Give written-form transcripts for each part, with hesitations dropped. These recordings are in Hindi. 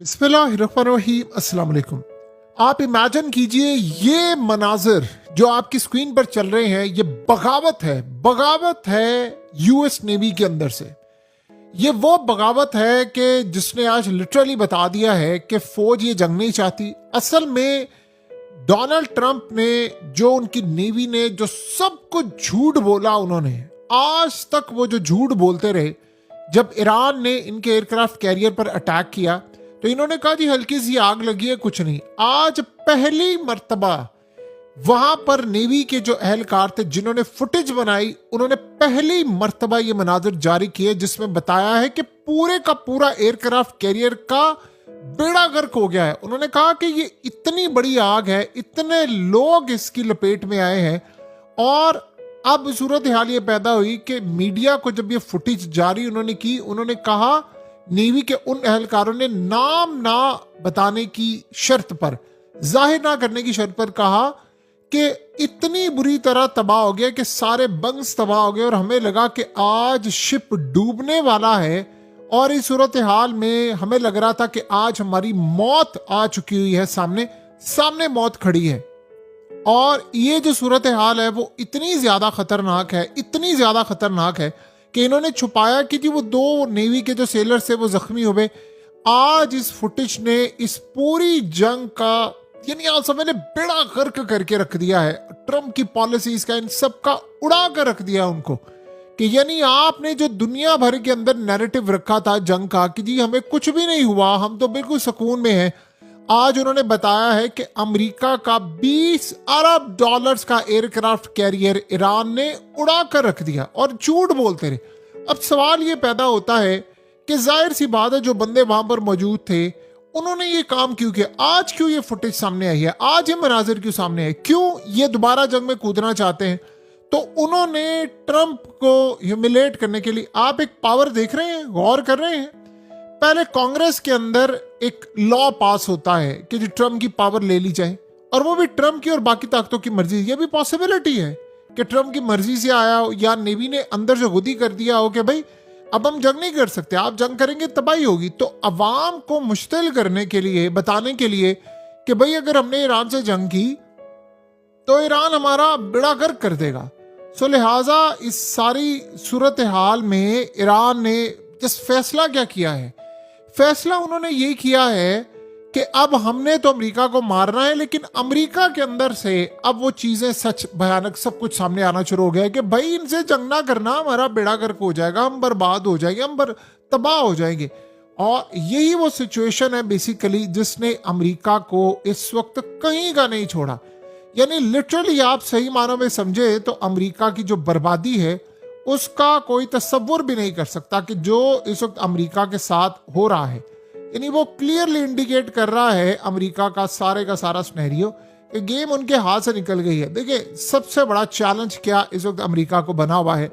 बिस्मिल्लाहिर्रहमानिर्रहीम, अस्सलाम वालेकुम। आप इमेजिन कीजिए ये मनाजिर जो आपकी स्क्रीन पर चल रहे हैं, ये बगावत है यूएस नेवी के अंदर से। ये वो बगावत है कि जिसने आज लिटरली बता दिया है कि फौज ये जंग नहीं चाहती। असल में डोनाल्ड ट्रंप ने जो उनकी नेवी ने जो सब कुछ झूठ बोला, उन्होंने आज तक वो जो झूठ बोलते रहे। जब ईरान ने इनके एयरक्राफ्ट कैरियर पर अटैक किया तो इन्होंने कहा जी हल्की सी आग लगी है, कुछ नहीं। आज पहली मर्तबा वहां पर नेवी के जो अहलकार थे जिन्होंने फुटेज बनाई, उन्होंने पहली मर्तबा ये मनाजिर जारी किए जिसमें बताया है कि पूरे का पूरा एयरक्राफ्ट कैरियर का बेड़ा गर्क हो गया है। उन्होंने कहा कि ये इतनी बड़ी आग है, इतने लोग इसकी लपेट में आए हैं। और अब सूरत हाल ये पैदा हुई कि मीडिया को जब ये फुटेज जारी उन्होंने की, उन्होंने कहा, नेवी के उन अहलकारों ने नाम ना बताने की शर्त पर, जाहिर ना करने की शर्त पर कहा कि इतनी बुरी तरह तबाह हो गया कि सारे बंग्स तबाह हो गए और हमें लगा कि आज शिप डूबने वाला है। और इस सूरत हाल में हमें लग रहा था कि आज हमारी मौत आ चुकी हुई है, सामने मौत खड़ी है। और ये जो सूरत हाल है वो इतनी ज्यादा खतरनाक है कि इन्होंने छुपाया कि जी वो दो नेवी के जो सेलर्स थे वो जख्मी हो गए। आज इस फुटेज ने इस पूरी जंग का यानी आप समझ ले बेड़ा गर्क करके रख दिया है। ट्रम्प की पॉलिसीज का, इन सब का उड़ा कर रख दिया उनको कि यानी आपने जो दुनिया भर के अंदर नैरेटिव रखा था जंग का कि जी हमें कुछ भी नहीं हुआ, हम तो बिल्कुल सुकून में हैं। आज उन्होंने बताया है कि अमेरिका का $20 अरब का एयरक्राफ्ट कैरियर ईरान ने उड़ा कर रख दिया और झूठ बोलते रहे। अब सवाल ये पैदा होता है कि जाहिर सी बात है जो बंदे वहां पर मौजूद थे उन्होंने ये काम क्यों किया? आज क्यों ये फुटेज सामने आई है? आज ये मनाजिर क्यों सामने आए? क्यों ये दोबारा जंग में कूदना चाहते हैं? तो उन्होंने ट्रंप को ह्यूमिलेट करने के लिए, आप एक पावर देख रहे हैं, गौर कर रहे हैं। पहले कांग्रेस के अंदर एक लॉ पास होता है कि जो ट्रम्प की पावर ले ली जाए, और वो भी ट्रम्प की और बाकी ताकतों की मर्जी। ये भी पॉसिबिलिटी है कि ट्रम्प की मर्जी से आया हो या नेवी ने अंदर से खुद ही कर दिया हो कि भाई अब हम जंग नहीं कर सकते, आप जंग करेंगे तबाही होगी। तो अवाम को मुश्तिल करने के लिए, बताने के लिए कि भाई अगर हमने ईरान से जंग की तो ईरान हमारा बेड़ा गर्क कर देगा। सो लिहाजा इस सारी सूरत हाल में ईरान ने जिस फैसला क्या किया है, फैसला उन्होंने ये किया है कि अब हमने तो अमेरिका को मारना है, लेकिन अमेरिका के अंदर से अब वो चीजें सच भयानक सब कुछ सामने आना शुरू हो गया है कि भाई इनसे जंग ना करना, हमारा बेड़ा गर्क हो जाएगा, हम बर्बाद हो जाएंगे, हम तबाह हो जाएंगे। और यही वो सिचुएशन है बेसिकली जिसने अमेरिका को इस वक्त कहीं का नहीं छोड़ा। यानी लिटरली आप सही मानों में समझे तो अमेरिका की जो बर्बादी है उसका कोई तसव्वुर भी नहीं कर सकता कि जो इस वक्त अमेरिका के साथ हो रहा है। यानी वो क्लियरली इंडिकेट कर रहा है अमेरिका का सारा सिनेरियो कि गेम उनके हाथ से निकल गई है। देखिए सबसे बड़ा चैलेंज क्या इस वक्त अमेरिका को बना हुआ है।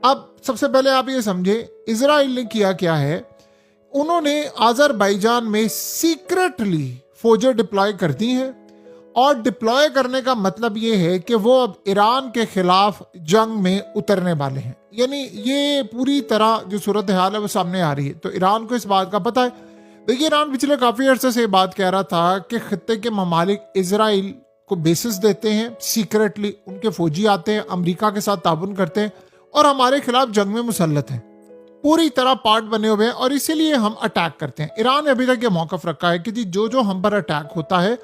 अब सबसे पहले आप ये समझे इजराइल ने किया क्या है। उन्होंने अजरबैजान में सीक्रेटली फौजें डिप्लॉय कर दी हैं, और डिप्लॉय करने का मतलब ये है कि वो अब ईरान के खिलाफ जंग में उतरने वाले हैं। यानी ये पूरी तरह जो सूरत हाल है वो सामने आ रही है। तो ईरान को इस बात का पता है। देखिए ईरान पिछले काफ़ी अरसे से बात कह रहा था कि खित्ते के ममालिक इजराइल को बेसिस देते हैं, सीक्रेटली उनके फौजी आते हैं, अमेरिका के साथ ताबन करते हैं और हमारे खिलाफ जंग में मुसल्लत हैं, पूरी तरह पार्ट बने हुए हैं और इसीलिए हम अटैक करते हैं। ईरान ने अभी तक ये मौक़िफ़ रखा है कि जी जो हम पर अटैक होता है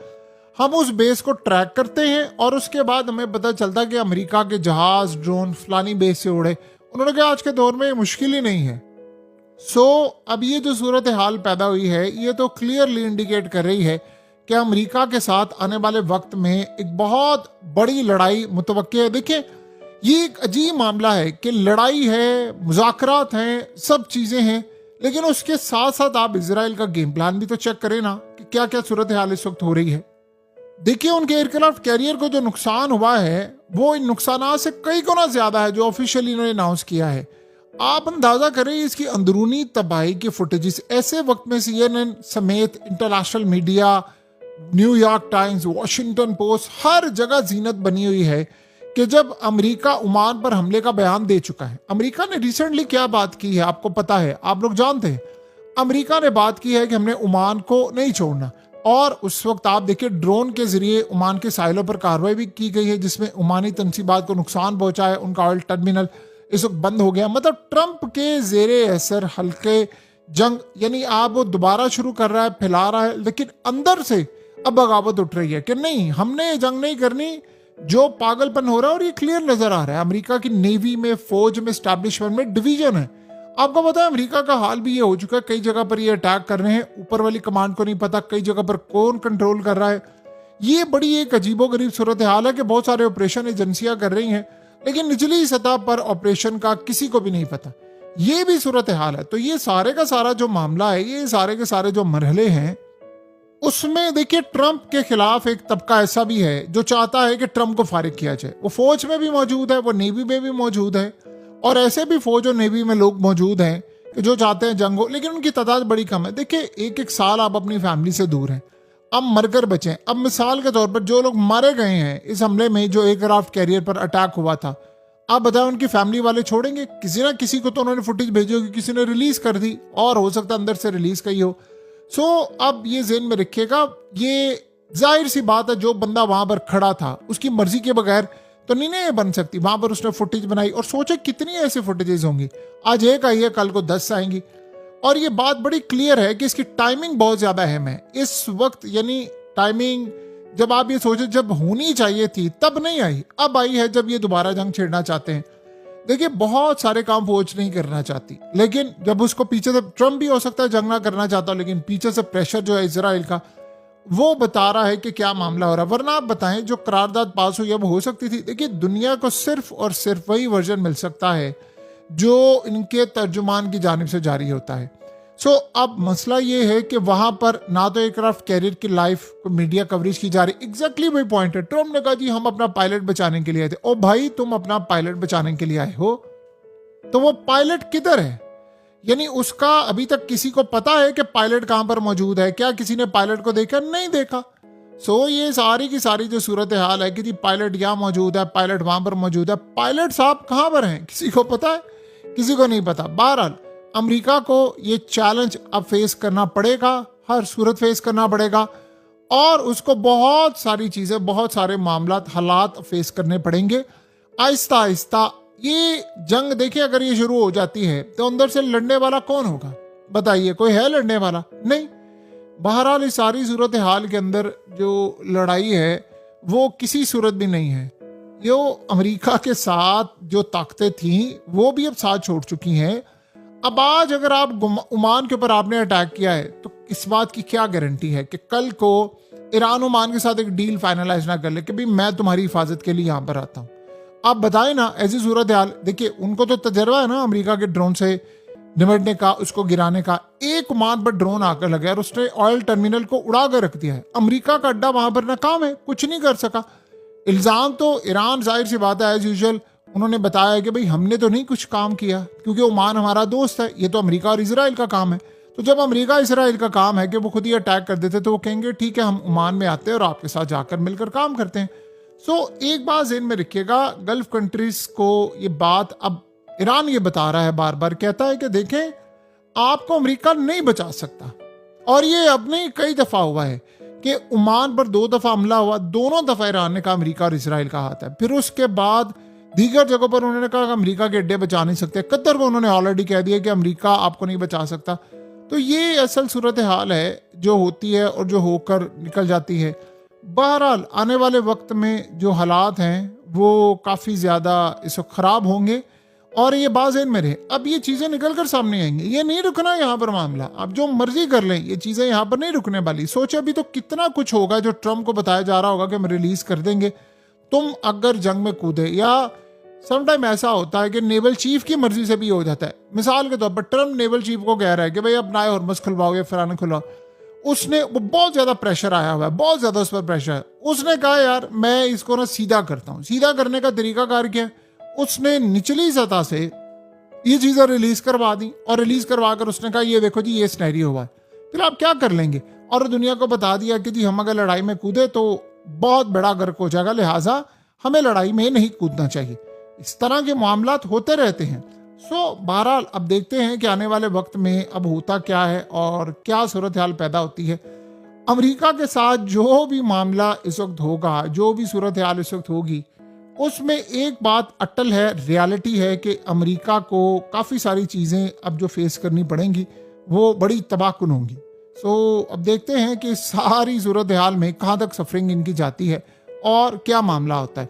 हम उस बेस को ट्रैक करते हैं और उसके बाद हमें पता चलता कि अमेरिका के जहाज ड्रोन फलानी बेस से उड़े। उन्होंने कहा आज के दौर में ये मुश्किल ही नहीं है। सो अब ये जो सूरत हाल पैदा हुई है ये तो क्लियरली इंडिकेट कर रही है कि अमेरिका के साथ आने वाले वक्त में एक बहुत बड़ी लड़ाई मुतवक्के है। देखिए ये एक अजीब मामला है कि लड़ाई है, मुज़ाकरात हैं, सब चीज़ें हैं, लेकिन उसके साथ साथ आप इजराइल का गेम प्लान भी तो चेक करें ना कि क्या क्या सूरत हाल इस वक्त हो रही है। देखिए उनके एयरक्राफ्ट कैरियर को जो नुकसान हुआ है वो इन नुकसान से कई गुना ज्यादा है जो ऑफिशियली इन्होंने अनाउंस किया है। आप अंदाजा करें इसकी अंदरूनी तबाही के फुटेजेस ऐसे वक्त में CNN समेत international media, New York Times, Washington Post, हर जगह जीनत बनी हुई है कि जब अमेरिका ओमान पर हमले का बयान दे चुका है। अमेरिका ने रिसेंटली क्या बात की है आपको पता है, आप लोग जानते हैं। अमेरिका ने बात की है कि हमने ओमान को नहीं छोड़ना, और उस वक्त आप देखिए ड्रोन के जरिए ओमान के साहिलों पर कार्रवाई भी की गई है जिसमें ओमानी तनसीबात को नुकसान पहुंचा है। उनका ऑयल टर्मिनल इस वक्त बंद हो गया। मतलब ट्रंप के जेरे असर हल्के जंग, यानी आप वो दोबारा शुरू कर रहा है, फैला रहा है, लेकिन अंदर से अब बगावत उठ रही है कि नहीं, हमने जंग नहीं करनी। जो पागलपन हो रहा है, और ये क्लियर नजर आ रहा है, अमेरिका की नेवी में, फौज में, स्टैब्लिशमेंट में डिवीजन है। आपको पता है अमेरिका का हाल भी ये हो चुका है, कई जगह पर ये अटैक कर रहे हैं, ऊपर वाली कमांड को नहीं पता कई जगह पर कौन कंट्रोल कर रहा है। ये बड़ी एक अजीबोगरीब सूरत हाल है कि बहुत सारे ऑपरेशन एजेंसियां कर रही हैं, लेकिन निचली सतह पर ऑपरेशन का किसी को भी नहीं पता। ये भी सूरत हाल है। तो ये सारे का सारा जो मामला है, ये सारे के सारे जो मरहले हैं, उसमें देखिए ट्रंप के खिलाफ एक तबका ऐसा भी है जो चाहता है कि ट्रंप को फारिग किया जाए। वो फौज में भी मौजूद है, वो नेवी में भी मौजूद है, और ऐसे भी फौज और नेवी में लोग मौजूद हैं कि जो चाहते हैं जंग हो, लेकिन उनकी तादाद बड़ी कम है। देखिए एक एक साल आप अपनी फैमिली से दूर हैं, अब मरकर बचे। अब मिसाल के तौर पर जो लोग मारे गए हैं इस हमले में, जो एयरक्राफ्ट कैरियर पर अटैक हुआ था, आप बताएं उनकी फैमिली वाले छोड़ेंगे? किसी ना किसी को तो उन्होंने फुटेज भेजी होगी, किसी ने रिलीज कर दी, और हो सकता है अंदर से रिलीज कही हो। सो अब ये ज़हन में रखिएगा, ये जाहिर सी बात है जो बंदा वहां पर खड़ा था उसकी मर्जी के बगैर तो नहीं बन सकती। वहां पर उसने फुटेज बनाई, और सोचे कितनी ऐसी फुटेजेस होंगी, आज एक आई है, कल को 10 आएंगी। और ये बात बड़ी क्लियर है कि इसकी टाइमिंग बहुत ज्यादा अहम है इस वक्त। यानी टाइमिंग जब आप ये सोचे जब होनी चाहिए थी तब नहीं आई, अब आई है जब ये दोबारा जंग छेड़ना चाहते हैं। देखिए बहुत सारे काम फौज नहीं करना चाहती, लेकिन जब उसको पीछे से, ट्रंप भी हो सकता है जंग ना करना चाहता, लेकिन पीछे से प्रेशर जो है इजराइल का, वो बता रहा है कि क्या मामला हो रहा है। वरना आप बताएं जो करारदाद पास हुई अब हो सकती थी। देखिए दुनिया को सिर्फ और सिर्फ वही वर्जन मिल सकता है जो इनके तर्जुमान की जानिब से जारी होता है। सो अब मसला ये है कि वहां पर ना तो एयरक्राफ्ट कैरियर की लाइफ को मीडिया कवरेज की जा रही। एग्जैक्टली वही पॉइंट है। ट्रंप ने कहा जी हम अपना पायलट बचाने के लिए आए थे। ओ भाई तुम अपना पायलट बचाने के लिए आए हो, तो वो पायलट किधर है? यानी उसका अभी तक किसी को पता है कि पायलट कहां पर मौजूद है? क्या किसी ने पायलट को देखा? नहीं देखा। सो ये सारी की सारी जो सूरत हाल है कि जी पायलट यहाँ मौजूद है, पायलट वहां पर मौजूद है, पायलट साहब कहां पर हैं किसी को पता है? किसी को नहीं पता। बहरहाल अमेरिका को ये चैलेंज अब फेस करना पड़ेगा, हर सूरत फेस करना पड़ेगा, और उसको बहुत सारी चीजें, बहुत सारे मामला, हालात फेस करने पड़ेंगे आहिस्ता आहिस्ता। ये जंग देखिए अगर ये शुरू हो जाती है तो अंदर से लड़ने वाला कौन होगा? बताइए, कोई है लड़ने वाला? नहीं। बहरहाल इस सारी सूरत हाल के अंदर जो लड़ाई है वो किसी सूरत भी नहीं है। जो अमेरिका के साथ जो ताकतें थी वो भी अब साथ छोड़ चुकी हैं। अब आज अगर आप ओमान के ऊपर आपने अटैक किया है तो इस बात की क्या गारंटी है कि कल को ईरान ओमान के साथ एक डील फाइनलाइज ना कर ले कि भाई मैं तुम्हारी हिफाजत के लिए यहां पर आता हूं। आप बताएं ना, ऐसी सूरत हाल। देखिए उनको तो तजर्बा है ना अमेरिका के ड्रोन से निपटने का, उसको गिराने का। एक ओमान पर ड्रोन आकर लगा और उसने ऑयल टर्मिनल को उड़ा कर रख दिया है। अमेरिका का अड्डा वहां पर नाकाम है, कुछ नहीं कर सका। इल्जाम तो ईरान, जाहिर सी बात है एज यूजुअल, उन्होंने बताया कि भाई हमने तो नहीं कुछ काम किया क्योंकि ओमान हमारा दोस्त है, ये तो अमेरिका और इजराइल का काम है। तो जब अमेरिका इसराइल का काम है कि वो खुद ही अटैक कर देते तो वो कहेंगे ठीक है हम ओमान में आते हैं और आपके साथ जाकर मिलकर काम करते हैं। सो एक बात ज़हन में रखिएगा, गल्फ कंट्रीज को ये बात अब ईरान ये बता रहा है, बार बार कहता है कि देखें आपको अमेरिका नहीं बचा सकता। और ये अब नहीं, कई दफा हुआ है कि ओमान पर 2 दफा हमला हुआ, दोनों दफा ईरान ने कहा अमेरिका और इसराइल का हाथ है। फिर उसके बाद दीगर जगहों पर उन्होंने कहा कि अमेरिका के अड्डे बचा नहीं सकते। कतर को उन्होंने ऑलरेडी कह दिया कि अमेरिका आपको नहीं बचा सकता। तो ये असल सूरत हाल है जो होती है और जो होकर निकल जाती है। बहरहाल आने वाले वक्त में जो हालात हैं वो काफ़ी ज़्यादा इस वक्त ख़राब होंगे और ये बात ज़हन में रहे, अब ये चीज़ें निकल कर सामने आएंगी। ये नहीं रुकना यहाँ पर मामला, आप जो मर्जी कर लें, ये चीज़ें यहाँ पर नहीं रुकने वाली। सोचे अभी तो कितना कुछ होगा जो ट्रंप को बताया जा रहा होगा कि हम रिलीज़ कर देंगे तुम अगर जंग में कूदे। या समटाइम ऐसा होता है कि नेवल चीफ की मर्जी से भी हो जाता है। मिसाल के तौर पर ट्रंप नेवल चीफ को कह रहा है कि भाई अब नए हॉर्मस खुलवाओ या फलाना खुलवाओ, उसने वो बहुत ज़्यादा प्रेशर आया हुआ है, बहुत ज़्यादा उस पर प्रेशर है। उसने कहा यार मैं इसको ना सीधा करता हूँ। सीधा करने का तरीकाकार क्या है? उसने निचली सतह से ये चीज़ें रिलीज़ करवा दी और रिलीज़ करवा कर उसने कहा ये देखो जी ये सिनेरियो हुआ है, फिर आप क्या कर लेंगे? और दुनिया को बता दिया कि जी हम अगर लड़ाई में कूदे तो बहुत बड़ा गर्क हो जाएगा, लिहाजा हमें लड़ाई में नहीं कूदना चाहिए। इस तरह के मामलात होते रहते हैं। बहरहाल अब देखते हैं कि आने वाले वक्त में अब होता क्या है और क्या सूरत हाल पैदा होती है। अमेरिका के साथ जो भी मामला इस वक्त होगा, जो भी सूरत हाल इस वक्त होगी, उसमें एक बात अटल है, रियलिटी है कि अमेरिका को काफ़ी सारी चीज़ें अब जो फेस करनी पड़ेंगी वो बड़ी तबाहकुन होंगी। अब देखते हैं कि सारी सूरत हाल में कहाँ तक सफरिंग इनकी जाती है और क्या मामला होता है।